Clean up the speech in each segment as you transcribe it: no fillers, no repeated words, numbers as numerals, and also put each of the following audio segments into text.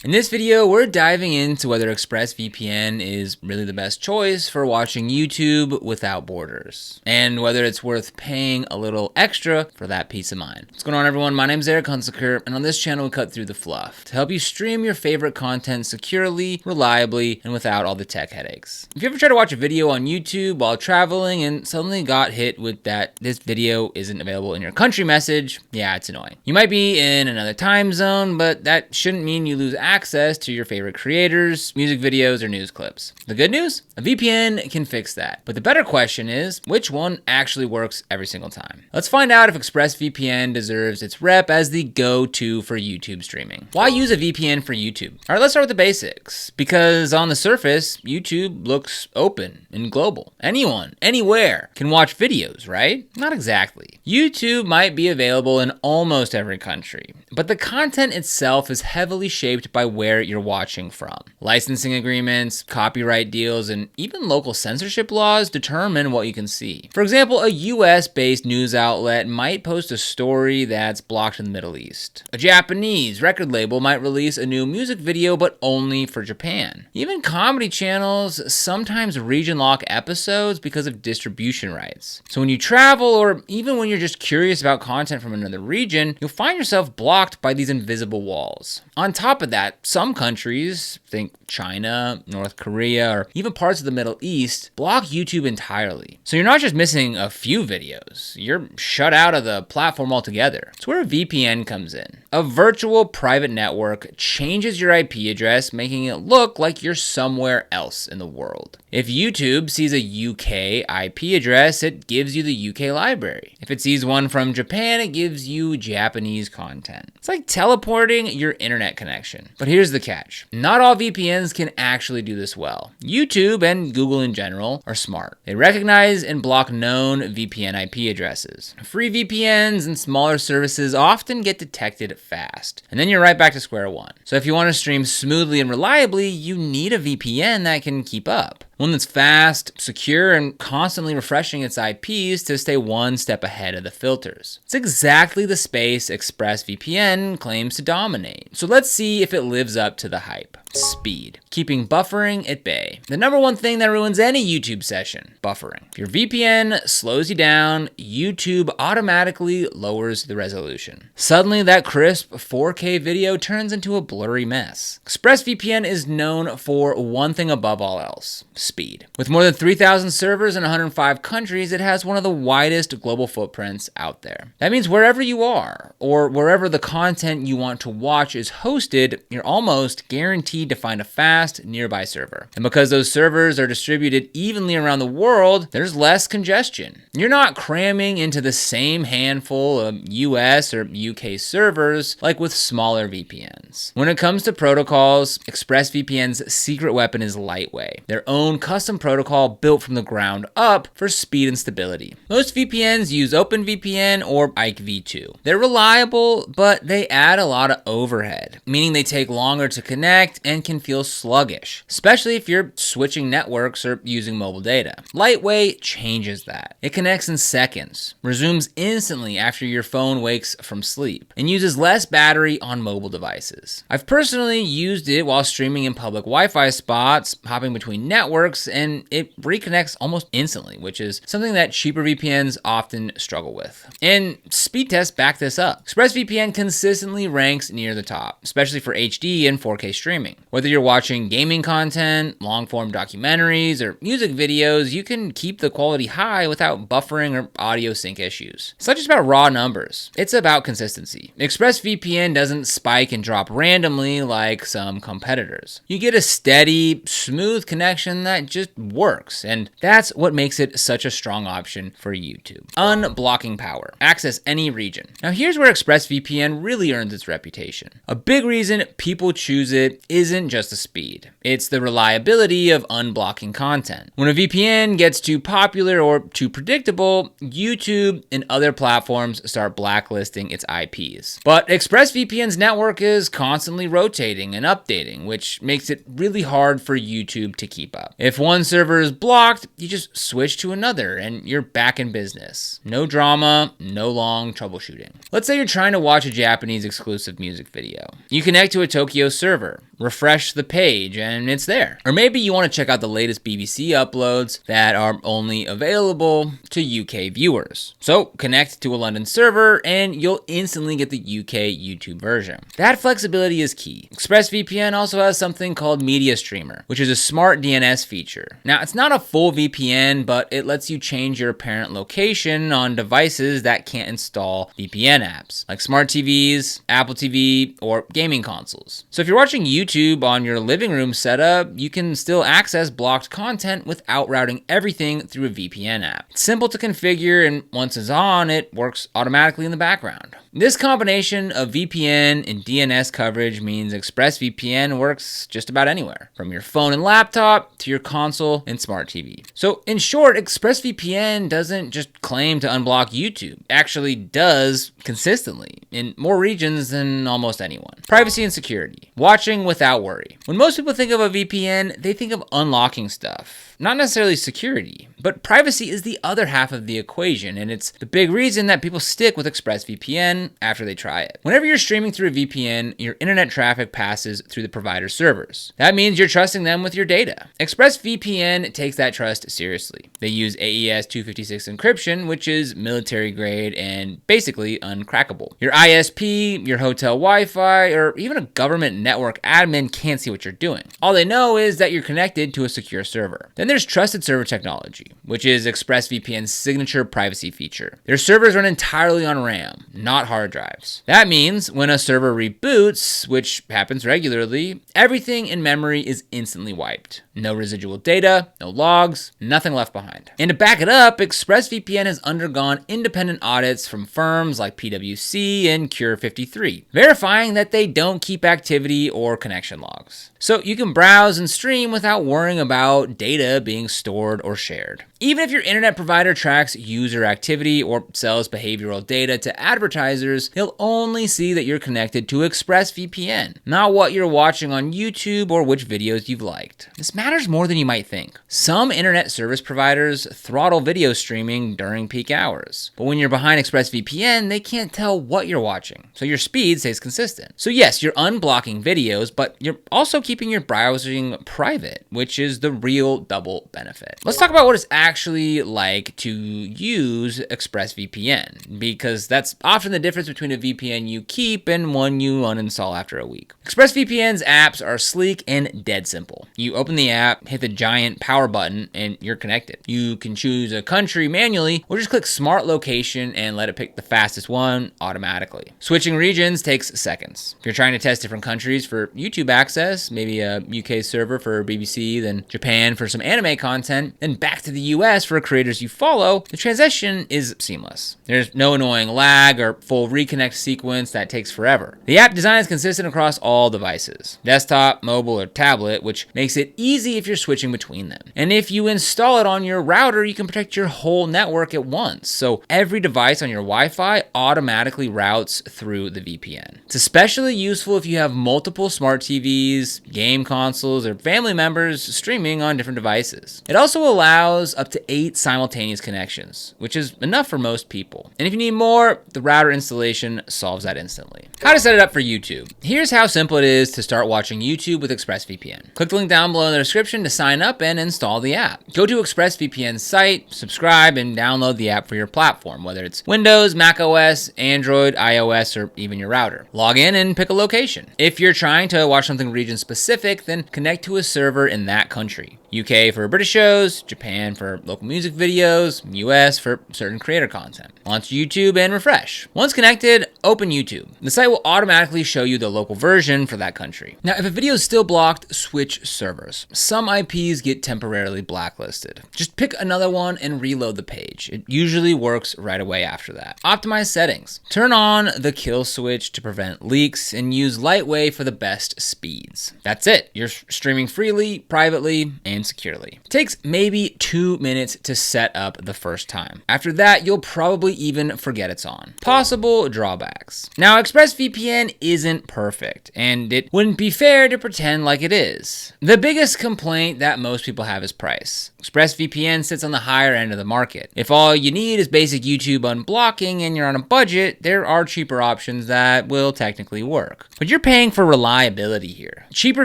In this video, we're diving into whether ExpressVPN is really the best choice for watching YouTube without borders, and whether it's worth paying a little extra for that peace of mind. What's going on, everyone? My name's Eric Hunsaker, and on this channel, we cut through the fluff to help you stream your favorite content securely, reliably, and without all the tech headaches. If you ever tried to watch a video on YouTube while traveling and suddenly got hit with that "this video isn't available in your country" message, yeah, it's annoying. You might be in another time zone, but that shouldn't mean you lose access to your favorite creators, music videos, or news clips. The good news? A VPN can fix that. But the better question is, which one actually works every single time? Let's find out if ExpressVPN deserves its rep as the go-to for YouTube streaming. Why use a VPN for YouTube? All right, let's start with the basics. Because on the surface, YouTube looks open and global. Anyone, anywhere can watch videos, right? Not exactly. YouTube might be available in almost every country, but the content itself is heavily shaped by where you're watching from. Licensing agreements, copyright deals, and even local censorship laws determine what you can see. For example, a US-based news outlet might post a story that's blocked in the Middle East. A Japanese record label might release a new music video, but only for Japan. Even comedy channels sometimes region lock episodes because of distribution rights. So when you travel, or even when you're just curious about content from another region, you'll find yourself blocked by these invisible walls. On top of that, some countries, think China, North Korea, or even parts of the Middle East, block YouTube entirely. So you're not just missing a few videos, you're shut out of the platform altogether. It's where a VPN comes in. A virtual private network changes your IP address, making it look like you're somewhere else in the world. If YouTube sees a UK IP address, it gives you the UK library. If it sees one from Japan, it gives you Japanese content. It's like teleporting your internet connection. But here's the catch. Not all VPNs can actually do this well. YouTube and Google in general are smart. They recognize and block known VPN IP addresses. Free VPNs and smaller services often get detected fast, and then you're right back to square one. So if you want to stream smoothly and reliably, you need a VPN that can keep up. One that's fast, secure, and constantly refreshing its IPs to stay one step ahead of the filters. It's exactly the space ExpressVPN claims to dominate. So let's see if it lives up to the hype. Speed. Keeping buffering at bay. The number one thing that ruins any YouTube session, buffering. If your VPN slows you down, YouTube automatically lowers the resolution. Suddenly, that crisp 4K video turns into a blurry mess. ExpressVPN is known for one thing above all else: speed. With more than 3,000 servers in 105 countries, it has one of the widest global footprints out there. That means wherever you are, or wherever the content you want to watch is hosted, you're almost guaranteed to find a fast nearby server. And because those servers are distributed evenly around the world, there's less congestion. You're not cramming into the same handful of US or UK servers like with smaller VPNs. When it comes to protocols, ExpressVPN's secret weapon is Lightway, their own custom protocol built from the ground up for speed and stability. Most VPNs use OpenVPN or IPv2. They're reliable, but they add a lot of overhead, meaning they take longer to connect and can feel sluggish, especially if you're switching networks or using mobile data. Lightway changes that. It connects in seconds, resumes instantly after your phone wakes from sleep, and uses less battery on mobile devices. I've personally used it while streaming in public Wi-Fi spots, hopping between networks, and it reconnects almost instantly, which is something that cheaper VPNs often struggle with. And speed tests back this up. ExpressVPN consistently ranks near the top, especially for HD and 4K streaming. Whether you're watching gaming content, long-form documentaries, or music videos, you can keep the quality high without buffering or audio sync issues. It's not just about raw numbers, it's about consistency. ExpressVPN doesn't spike and drop randomly like some competitors. You get a steady, smooth connection that just works, and that's what makes it such a strong option for YouTube. Unblocking power. Access any region. Now here's where ExpressVPN really earns its reputation. A big reason people choose it isn't just the speed. It's the reliability of unblocking content. When a VPN gets too popular or too predictable, YouTube and other platforms start blacklisting its IPs. But ExpressVPN's network is constantly rotating and updating, which makes it really hard for YouTube to keep up. If one server is blocked, you just switch to another and you're back in business. No drama, no long troubleshooting. Let's say you're trying to watch a Japanese exclusive music video. You connect to a Tokyo server. refresh the page and it's there. Or maybe you want to check out the latest BBC uploads that are only available to UK viewers. So connect to a London server and you'll instantly get the UK YouTube version. That flexibility is key. ExpressVPN also has something called Media Streamer, which is a smart DNS feature. Now, it's not a full VPN, but it lets you change your apparent location on devices that can't install VPN apps, like smart TVs, Apple TV, or gaming consoles. So if you're watching YouTube on your living room setup, you can still access blocked content without routing everything through a VPN app. It's simple to configure, and once it's on, it works automatically in the background. This combination of VPN and DNS coverage means ExpressVPN works just about anywhere, from your phone and laptop to your console and smart TV. So in short, ExpressVPN doesn't just claim to unblock YouTube. It actually does consistently in more regions than almost anyone. Privacy and security. Watching without worry. When most people think of a VPN, they think of unlocking stuff. Not necessarily security, but privacy is the other half of the equation, and it's the big reason that people stick with ExpressVPN after they try it. Whenever you're streaming through a VPN, your internet traffic passes through the provider's servers. That means you're trusting them with your data. ExpressVPN takes that trust seriously. They use AES 256 encryption, which is military grade and basically uncrackable. Your ISP, your hotel Wi-Fi, or even a government network admin can't see what you're doing. All they know is that you're connected to a secure server. Then there's trusted server technology, which is ExpressVPN's signature privacy feature. Their servers run entirely on RAM, not hard drives. That means when a server reboots, which happens regularly, everything in memory is instantly wiped. No residual data, no logs, nothing left behind. And to back it up, ExpressVPN has undergone independent audits from firms like PwC and Cure53, verifying that they don't keep activity or connection logs. So you can browse and stream without worrying about data being stored or shared. Even if your internet provider tracks user activity or sells behavioral data to advertisers, they'll only see that you're connected to ExpressVPN, not what you're watching on YouTube or which videos you've liked. This matters more than you might think. Some internet service providers throttle video streaming during peak hours, but when you're behind ExpressVPN, they can't tell what you're watching, so your speed stays consistent. So yes, you're unblocking videos, but you're also keeping your browsing private, which is the real double benefit. Let's talk about what it's actually like to use ExpressVPN, because that's often the difference between a VPN you keep and one you uninstall after a week. ExpressVPN's apps are sleek and dead simple. You open the app, hit the giant power button, and you're connected. You can choose a country manually or just click Smart Location and let it pick the fastest one automatically. Switching regions takes seconds. If you're trying to test different countries for YouTube access, maybe a UK server for BBC, then Japan for some anime content, then back to the US for creators you follow, the transition is seamless. There's no annoying lag or full reconnect sequence that takes forever. The app design is consistent across all devices, desktop, mobile, or tablet, which makes it easy if you're switching between them. And if you install it on your router, you can protect your whole network at once, so every device on your Wi-Fi automatically routes through the VPN. It's especially useful if you have multiple smart TVs, game consoles, or family members streaming on different devices. It also allows up to 8 simultaneous connections, which is enough for most people. And if you need more, the router installation solves that instantly. How to set it up for YouTube. Here's how simple it is to start watching YouTube with ExpressVPN. Click the link down below in the description to sign up and install the app. Go to ExpressVPN's site, subscribe, and download the app for your platform, whether it's Windows, Mac OS, Android, iOS, or even your router. Log in and pick a location. If you're trying to watch something region specific, then connect to a server in that country. UK for British shows, Japan for local music videos, US for certain creator content. Launch YouTube and refresh. Once connected, open YouTube. The site will automatically show you the local version for that country. Now, if a video is still blocked, switch servers. Some IPs get temporarily blacklisted. Just pick another one and reload the page. It usually works right away after that. Optimize settings. Turn on the kill switch to prevent leaks and use Lightwave for the best speeds. That's it. You're streaming freely, privately, and securely. It takes maybe 2 2 minutes to set up the first time. After that, you'll probably even forget it's on. Possible drawbacks. Now, ExpressVPN isn't perfect, and it wouldn't be fair to pretend like it is. The biggest complaint that most people have is price. ExpressVPN sits on the higher end of the market. If all you need is basic YouTube unblocking and you're on a budget, there are cheaper options that will technically work. But you're paying for reliability here. Cheaper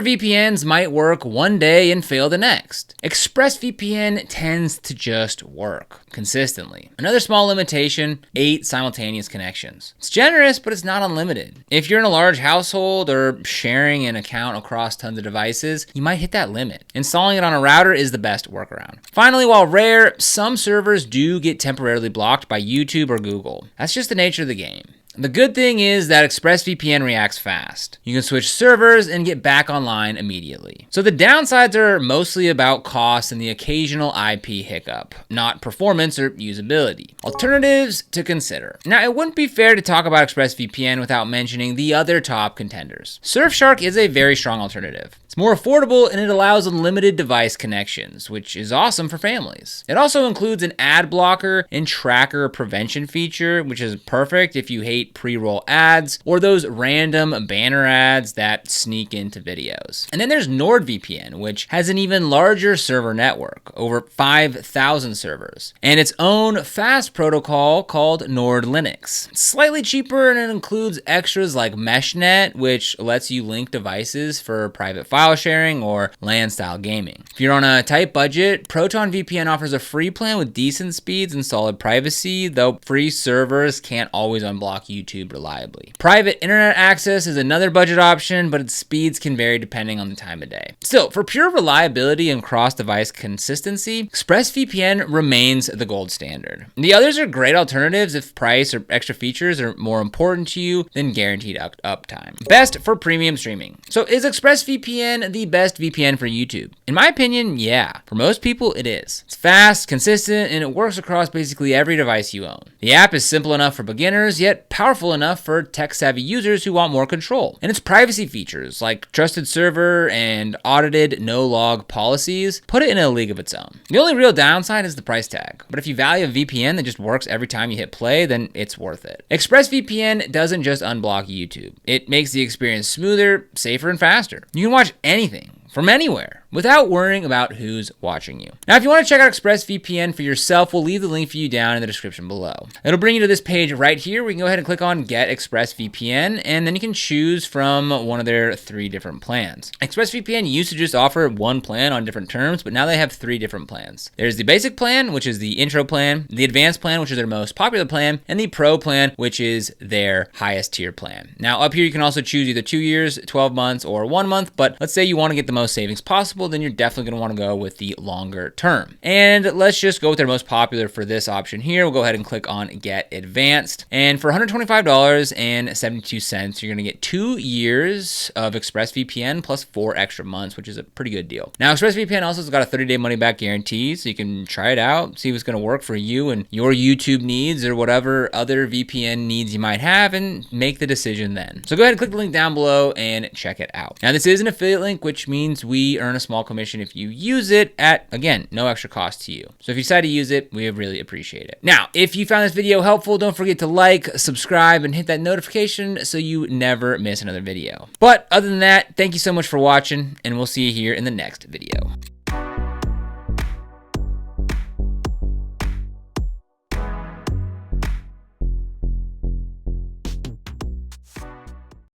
VPNs might work one day and fail the next. ExpressVPN tends to just work consistently. Another small limitation, 8 simultaneous connections. It's generous, but it's not unlimited. If you're in a large household or sharing an account across tons of devices, you might hit that limit. Installing it on a router is the best workaround. Finally, while rare, some servers do get temporarily blocked by YouTube or Google. That's just the nature of the game. The good thing is that ExpressVPN reacts fast. You can switch servers and get back online immediately. So the downsides are mostly about cost and the occasional IP hiccup, not performance or usability. Alternatives to consider. Now, it wouldn't be fair to talk about ExpressVPN without mentioning the other top contenders. Surfshark is a very strong alternative. It's more affordable and it allows unlimited device connections, which is awesome for families. It also includes an ad blocker and tracker prevention feature, which is perfect if you hate pre-roll ads or those random banner ads that sneak into videos. And then there's NordVPN, which has an even larger server network, over 5,000 servers, and its own fast protocol called Nord Linux. It's slightly cheaper and it includes extras like MeshNet, which lets you link devices for private file sharing or LAN style gaming. If you're on a tight budget, ProtonVPN offers a free plan with decent speeds and solid privacy, though free servers can't always unblock YouTube reliably. Private internet access is another budget option, but its speeds can vary depending on the time of day. Still, for pure reliability and cross-device consistency, ExpressVPN remains the gold standard. The others are great alternatives if price or extra features are more important to you than guaranteed uptime. Best for premium streaming. So is ExpressVPN the best VPN for YouTube? In my opinion, yeah. For most people, it is. It's fast, consistent, and it works across basically every device you own. The app is simple enough for beginners, yet powerful enough for tech-savvy users who want more control. And its privacy features, like trusted server and audited no-log policies, put it in a league of its own. The only real downside is the price tag. But if you value a VPN that just works every time you hit play, then it's worth it. ExpressVPN doesn't just unblock YouTube. It makes the experience smoother, safer, and faster. You can watch anything from anywhere without worrying about who's watching you. Now, if you want to check out ExpressVPN for yourself, we'll leave the link for you down in the description below. It'll bring you to this page right here where you can go ahead and click on Get ExpressVPN, and then you can choose from one of their 3 different plans. ExpressVPN used to just offer one plan on different terms, but now they have 3 different plans. There's the basic plan, which is the intro plan, the advanced plan, which is their most popular plan, and the pro plan, which is their highest tier plan. Now, up here, you can also choose either 2 years, 12 months, or 1 month, but let's say you want to get the most savings possible, then you're definitely going to want to go with the longer term. And let's just go with their most popular for this option here. We'll go ahead and click on Get Advanced. And for $125.72, you're going to get 2 years of ExpressVPN plus 4 extra months, which is a pretty good deal. Now, ExpressVPN also has got a 30-day money-back guarantee, so you can try it out, see what's going to work for you and your YouTube needs or whatever other VPN needs you might have, and make the decision then. So go ahead and click the link down below and check it out. Now, this is an affiliate link, which means we earn a small commission if you use it at, again, no extra cost to you. So if you decide to use it, we really appreciate it. Now, if you found this video helpful, don't forget to like, subscribe, and hit that notification so you never miss another video. But other than that, thank you so much for watching, and we'll see you here in the next video.